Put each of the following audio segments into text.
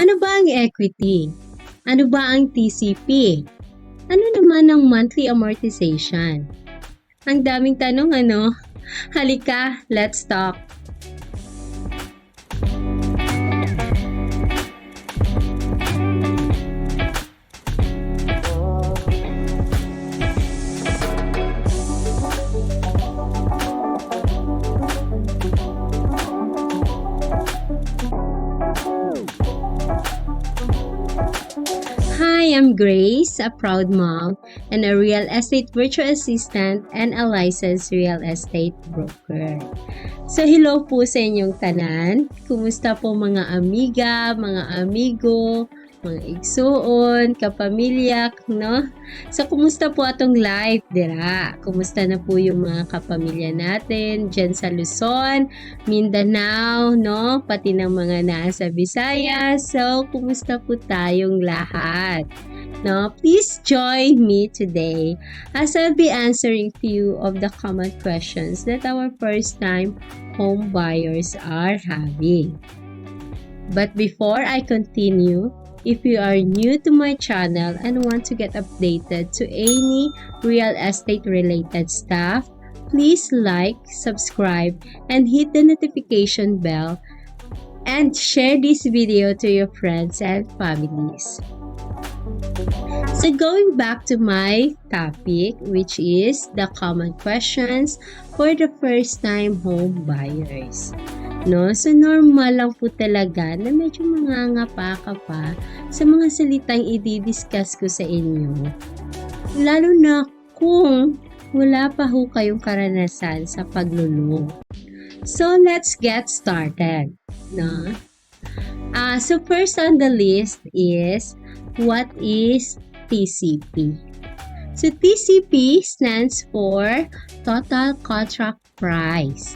Ano ba ang equity? Ano ba ang TCP? Ano naman ang monthly amortization? Ang daming tanong, ano? Halika, let's talk! Hi, I'm Grace, a proud mom and a real estate virtual assistant and a licensed real estate broker. So, hello po sa inyong tanan. Kumusta po mga amiga, mga amigo, mga igsuon, kapamilya, no? So, kumusta po atong life, dira? Kumusta na po yung mga kapamilya natin dyan sa Luzon, Mindanao, no? Pati ng mga nasa Visayas. So, kumusta po tayong lahat? No, please join me today as I'll be answering few of the common questions that our first-time home buyers are having. But before I continue, if you are new to my channel and want to get updated to any real estate related stuff, please like, subscribe, and hit the notification bell and share this video to your friends and families. So going back to my topic, which is the common questions for the first-time home buyers. No? So normal lang po talaga na medyo mangangapa ka pa sa mga salitang i-discuss ko sa inyo. Lalo na kung wala pa ho kayong karanasan sa paglulong. So let's get started. No? So first on the list is, what is TCP? So TCP stands for Total Contract Price.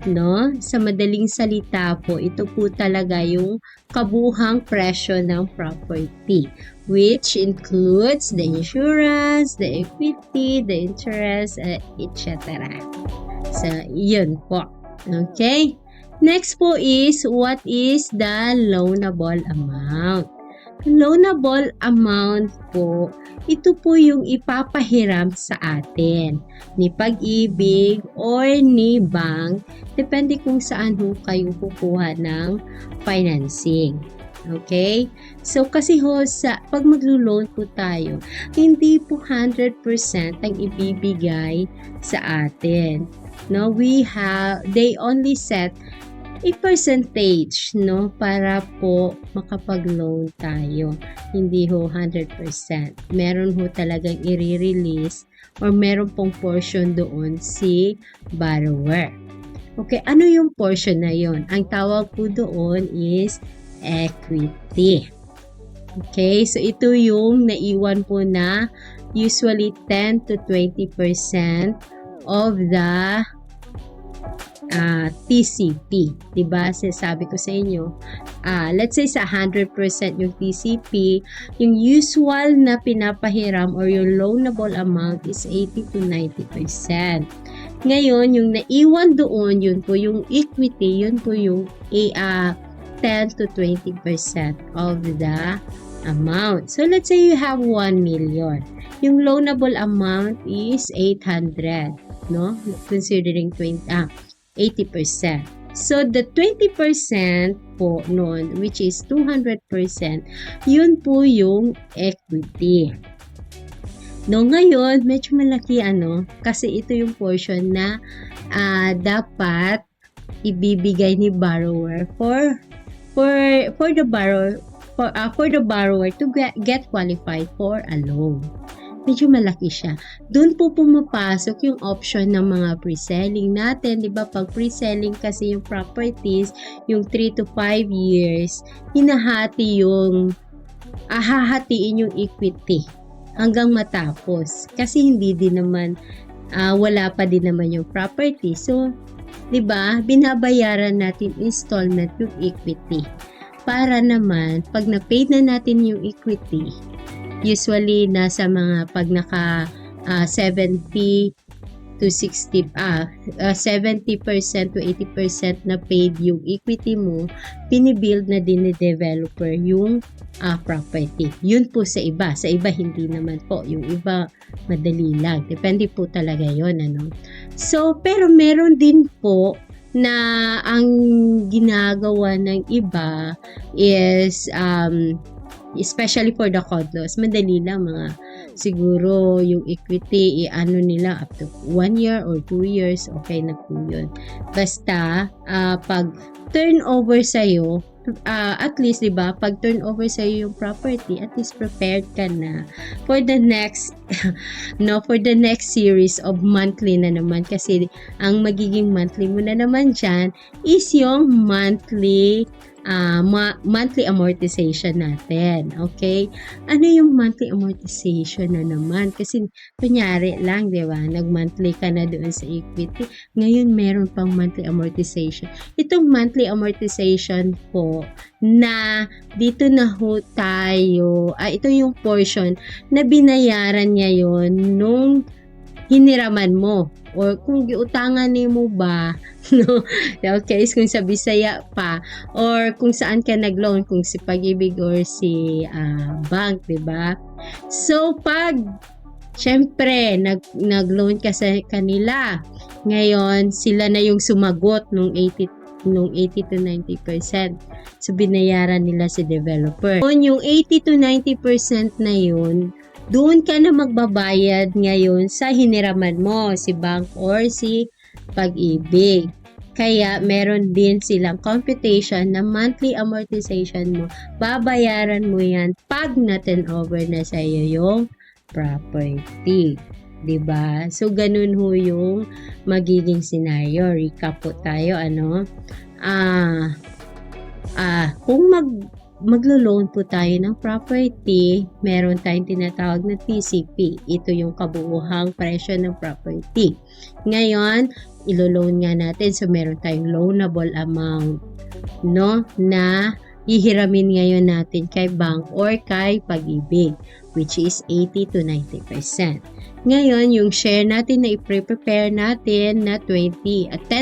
No? Sa madaling salita po, ito po talaga yung kabuhang presyo ng property, which includes the insurance, the equity, the interest, etc. So, yun po. Okay? Next po is, what is the loanable amount? Loanable amount po, ito po yung ipapahiram sa atin ni Pag-ibig or ni bank, depende kung saan ho kayo kukuha ng financing. Okay? So, kasi ho, pag maglo-loan po tayo, hindi po 100% ang ibibigay sa atin. No, they only set a percentage, no, para po makapag-loan tayo. Hindi ho 100%. Meron ho talagang i-release or meron pong portion doon si borrower. Okay, ano yung portion na yon? Ang tawag po doon is equity. Okay, so ito yung naiwan po na usually 10 to 20% of the TCP, diba? Sabi ko sa inyo, let's say sa 100% yung TCP, yung usual na pinapahiram or yung loanable amount is 80 to 90%. Ngayon, yung naiwan doon, yun po yung equity, yun po yung 10 to 20% of the amount. So, let's say you have 1 million. Yung loanable amount is 800, no? Considering 80%. So, the 20% po noon, which is 200%, yun po yung equity. No, ngayon, medyo malaki kasi ito yung portion na dapat ibibigay ni borrower for the borrower to get qualified for a loan. Medyo malaki siya. Doon po pumapasok yung option ng mga pre-selling natin. Diba? Pag pre-selling kasi yung properties, yung 3 to 5 years, hahatiin yung equity hanggang matapos. Kasi hindi din naman, wala pa din naman yung property. So, diba? Binabayaran natin installment yung equity. Para naman, pag na-paid na natin yung equity, usually nasa mga pag naka 70 to 70% to 80% na paid yung equity mo, pinibuild na din ni developer yung property. Yun po sa iba. Sa iba, hindi naman po. Yung iba, madali lang. Depende po talaga yun, ano. So, pero meron din po na ang ginagawa ng iba is especially for the condos, madali lang, mga siguro yung equity i-ano nila up to 1 year or 2 years, okay na po yun. Basta pag turnover sa'yo, at least, diba, pag turnover sa'yo yung property, at least prepared ka na for the next for the next series of monthly na naman, kasi ang magiging monthly mo na naman dyan is yung monthly amortization natin. Okay? Ano yung monthly amortization na naman? Kasi kunyari lang, di ba? Nag-monthly ka na doon sa equity. Ngayon, meron pang monthly amortization. Itong monthly amortization po na dito na ho tayo, ito yung portion na binayaran niya yon nung hiniraman mo, or kung giutangan mo ba, no? Okay, kung sa Bisaya pa, or kung saan ka nag-loan, kung si Pag-ibig or si bank, diba? So, pag syempre, nag-loan ka sa kanila, ngayon, sila na yung sumagot nung 80 to 90%. So, binayaran nila si developer. Yung 80 to 90% na yun, doon ka na magbabayad ngayon sa hiniraman mo, si bank or si Pag-ibig. Kaya meron din silang computation na monthly amortization mo. Babayaran mo yan pag na-turn over na sa iyo yung property. Diba? So, ganun ho yung magiging scenario. Recap po tayo, ano? Kung maglo-loan po tayo ng property, meron tayong tinatawag na TCP. Ito yung kabuuhang presyo ng property. Ngayon, ilo-loan nga natin, so meron tayong loanable amount, no, na hihiramin ngayon natin kay bank or kay Pag-ibig, which is 80 to 90%. Ngayon, yung share natin na i-prepare natin na 10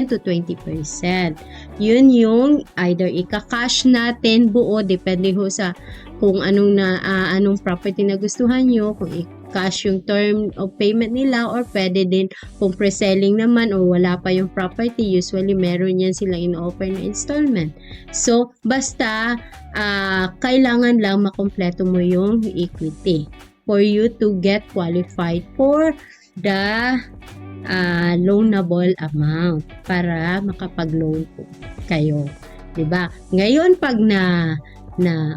to 20%. Yun yung either ika-cash natin buo, depende ho sa kung anong property na gustuhan nyo, kung i-cash yung term of payment nila, or pwede din kung pre-selling naman or wala pa yung property, usually meron yan silang in-offer na installment. So, basta kailangan lang makompleto mo yung equity for you to get qualified for the loanable amount para makapag-loan po kayo. Diba? Ngayon, pag na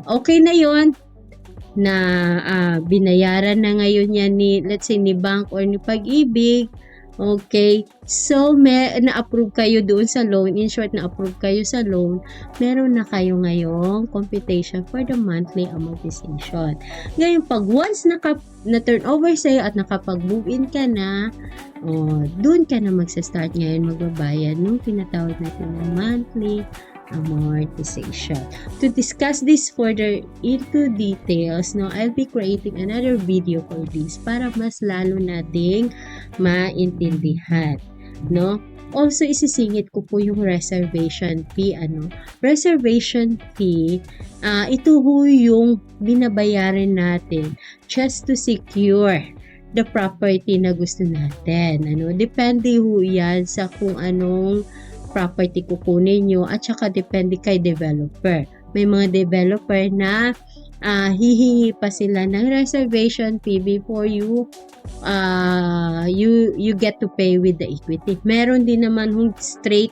okay na yon, na binayaran na ngayon yan ni, let's say, ni bank or ni Pag-ibig, okay, so na-approve kayo doon sa loan, in short, na-approve kayo sa loan, meron na kayo ngayong computation for the monthly amortization. Ngayon, pag once na-turn over sa'yo at nakapag-move in ka na, doon ka na magsa-start ngayon magbabayad ng tinatawag natin na monthly amortization. To discuss this further into details, no, I'll be creating another video for this para mas lalo nating maintindihan, no? Also, isisingit ko po yung reservation fee, reservation fee, ito ho yung binabayaran natin just to secure the property na gusto natin, depende ho yan sa kung anong property kukunin nyo, at saka depende kay developer. May mga developer na hihingi pa sila ng reservation fee before you get to pay with the equity. Meron din naman yung straight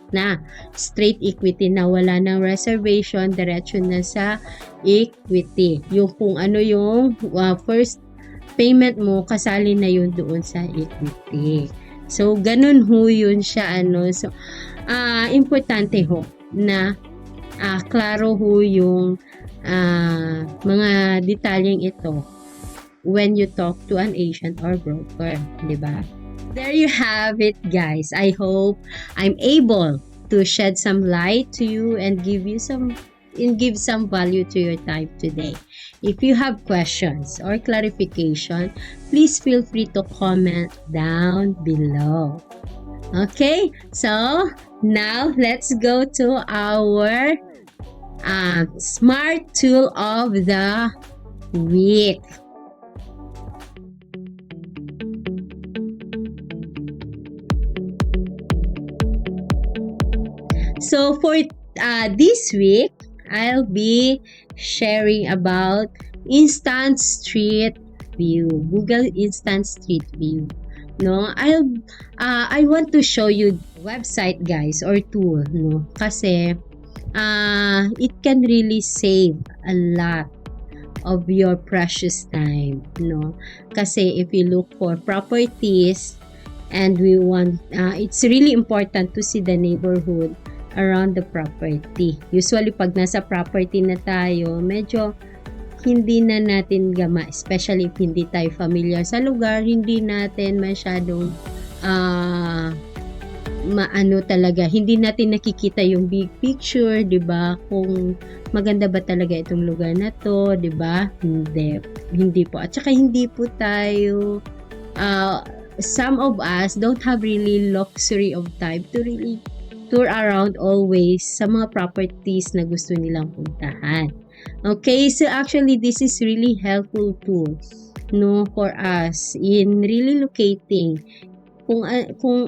equity na wala ng reservation, diretso na sa equity. Yung kung ano yung first payment mo, kasali na yun doon sa equity. So, ganun ho yun siya, So, importante ho na klaro ho yung mga detalyeng ito when you talk to an agent or broker, diba? There you have it, guys. I hope I'm able to shed some light to you and give you some and give some value to your time today. If you have questions or clarification, please feel free to comment down below. Okay, so now let's go to our smart tool of the week. So for this week, I'll be sharing about Instant Street View, Google Instant Street View. No, I want to show you website, guys, or tool, no, kasi it can really save a lot of your precious time, no, kasi if you look for properties and we want it's really important to see the neighborhood around the property. Usually pag nasa property na tayo, medyo hindi na natin gama, especially if hindi tayo familiar sa lugar, hindi natin masyadong talaga, hindi natin nakikita yung big picture, 'di ba? Kung maganda ba talaga itong lugar na to, 'di ba? Hindi po. At saka hindi po tayo some of us don't have really luxury of time to really tour around always sa mga properties na gusto nilang puntahan. Okay, so actually this is really helpful tool, no, for us in really locating kung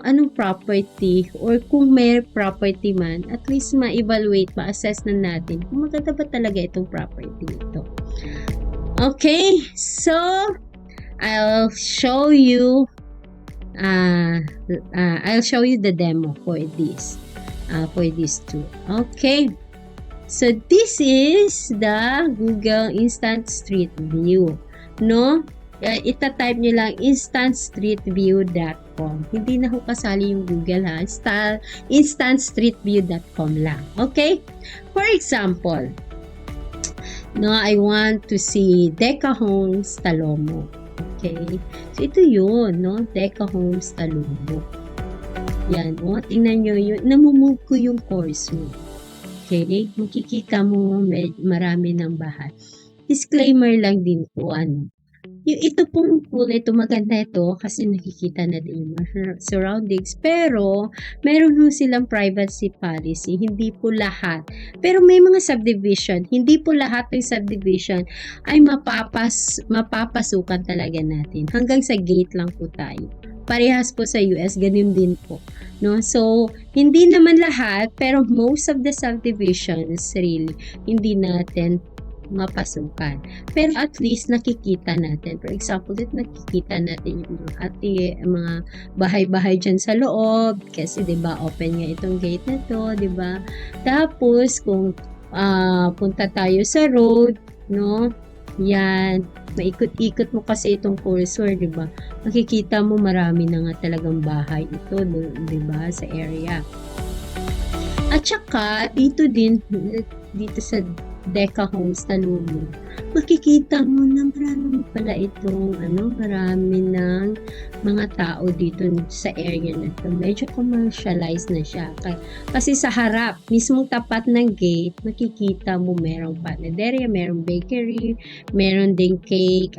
anong property or kung may property man, at least ma-evaluate, ma-assess na natin kung maganda ba talaga itong property ito. Okay, so I'll show you the demo for this tool. Okay, so this is the Google Instant Street View, no? Ita-type nyo lang instantstreetview.com. Hindi na ho kasali yung Google, ha? Instantstreetview.com lang. Okay? For example, no, I want to see Deca Homes Talomo. Okay? So ito yun, no? Deca Homes Talomo. Yan, o, tingnan nyo yun. Namumove ko yung cursor. Okay? Makikita mo marami ng bahay. Disclaimer lang din po, ito pong pool, ito maganda ito kasi nakikita na din yung surroundings. Pero, meron po silang privacy policy. Hindi po lahat. Pero may mga subdivision. Hindi po lahat ng subdivision ay mapapasukan talaga natin. Hanggang sa gate lang po tayo. Parehas po sa US, ganun din po. No? So, hindi naman lahat, pero most of the subdivisions really, hindi natin mapasukan. Pero at least nakikita natin. For example, nakikita natin yung mga bahay-bahay dyan sa loob. Kasi 'di ba open nga itong gate na to, 'di ba? Tapos kung punta tayo sa road, no? Yan, maikot-ikot mo kasi itong cursor, 'di ba? Makikita mo marami na nga talagang bahay ito, 'di ba, sa area. At saka dito sa Deca Homes Talomo, makikita mo na marami pala itong marami ng mga tao dito sa area na ito. Medyo commercialized na siya. Kasi sa harap, mismong tapat ng gate, makikita mo merong panaderia, merong bakery, meron ding cake,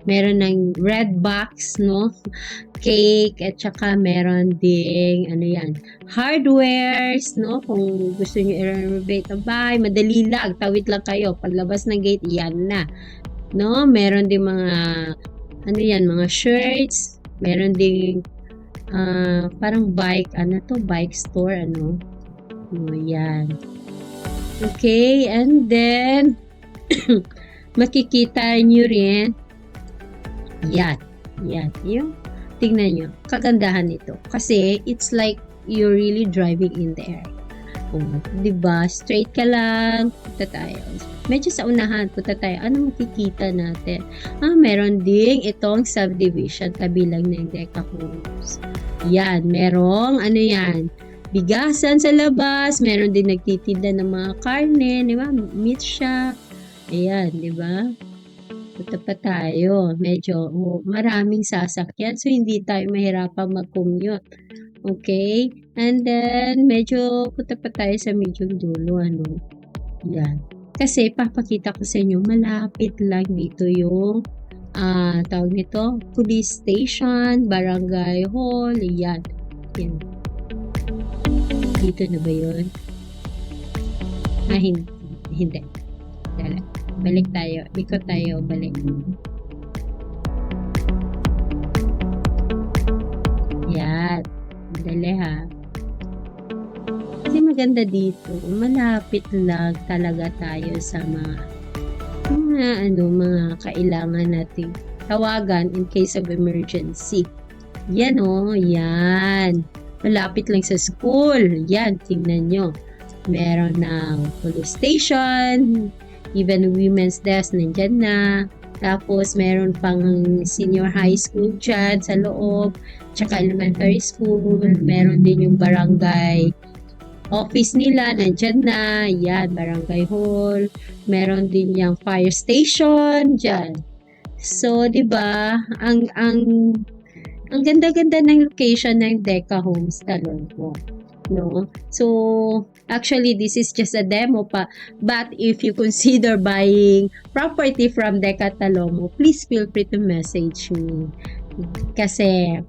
meron ng red box, no? Cake, at saka meron ding, hardwares, no? Kung gusto nyo i-renovate ang bahay, madali lang, tawid lang kayo. Paglabas ng gate, yan na. No? Meron ding mga, mga shirts, meron ding, parang bike, bike store, yan. Okay, and then, makikita nyo rin, yan, yung tingnan nyo, kagandahan nito. Kasi, it's like you're really driving in the air. Diba? Straight ka lang, punta tayo. Medyo sa unahan, punta tayo. Ano makikita natin? Meron ding itong subdivision, tabi lang ng Deca Homes. Yan, merong, bigasan sa labas, meron din nagtitinda ng mga karne, di ba? Meat shop. Ayan, di ba? Punta pa tayo. Medyo maraming sasakyan. So, hindi tayo mahirapang mag-commute. Okay? And then, medyo punta pa tayo sa medyo dulo. Yan. Kasi papakita ko sa inyo, malapit lang dito yung tawag nito, police station, barangay hall, yan. Yan. Dito na ba yun? Hindi. Dala. Balik tayo. Ikot tayo. Balik. Yan. Dali ha. Kasi maganda dito. Malapit lang talaga tayo sa mga kailangan nating tawagan in case of emergency. Yan yan. Malapit lang sa school. Yan, tingnan nyo. Meron ng police station, even women's desk nandyan na. Tapos meron pang senior high school dyan sa loob, tsaka elementary school. Meron din yung barangay office nila, nandyan na. Yan, barangay hall. Meron din yung fire station dyan. So, di ba, ang ganda-ganda ng location ng Deca Homes Talongo. No? So, actually, this is just a demo pa. But if you consider buying property from Deca Talongo, please feel free to message me. Kasi,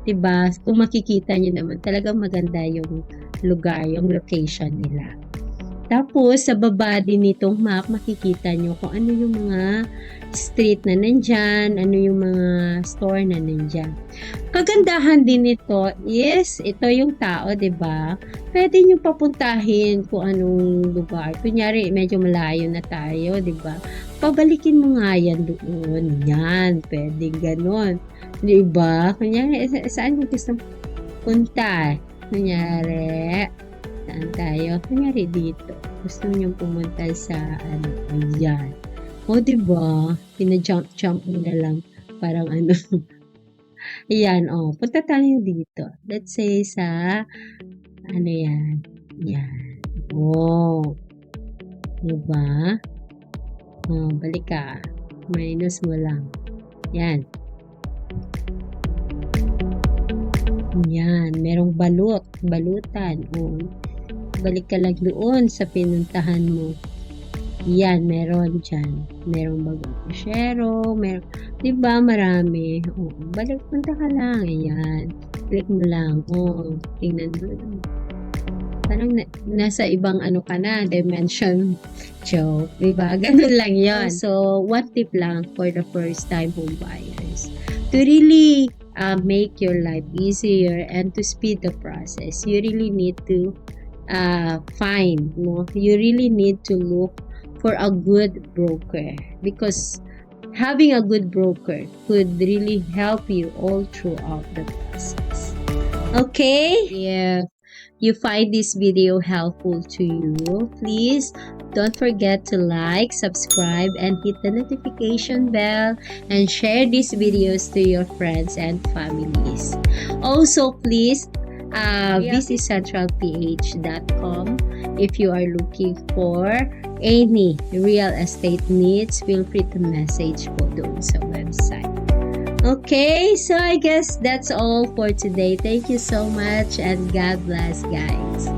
diba, kung makikita nyo naman, talagang maganda yung lugar, yung location nila. Tapos, sa baba din nitong map, makikita nyo kung ano yung mga street na nandyan, ano yung mga store na nandyan. Kagandahan din nito is, ito yung tao, diba? Pwede nyo papuntahin kung anong lugar. Kunyari, medyo malayo na tayo, diba? Pabalikin mo nga yan doon. Yan, pwede ganon. Diba? Kunyari, saan mo gusto punta? Kunyari, saan tayo? Kunyari dito. Gusto nyo pumunta sa ayan. O, diba? Pina-jump mo na lang. Parang ayan, punta tayo dito. Let's say sa, yan. Yan. Diba? Balik ka. Minus mo lang. Yan. Yan. Merong balutan. Balik ka lang doon sa pinuntahan mo. Yan, meron dyan. Merong bagong kusyero, diba, marami. Balik, punta ka lang. Ayan. Click mo lang. Tingnan mo. Parang nasa ibang ka na, dimension. Joke. Diba? Ganun lang yon. So, one tip lang for the first time home buyers. To really make your life easier and to speed the process, you really need to you really need to look for a good broker, because having a good broker could really help you all throughout the process. Okay? If you find this video helpful to you, please don't forget to like, subscribe, and hit the notification bell, and share these videos to your friends and families. Also, please visit centralph.com if you are looking for any real estate needs. Feel free to message po doon sa website. Okay, so I guess that's all for today. Thank you so much and God bless, guys.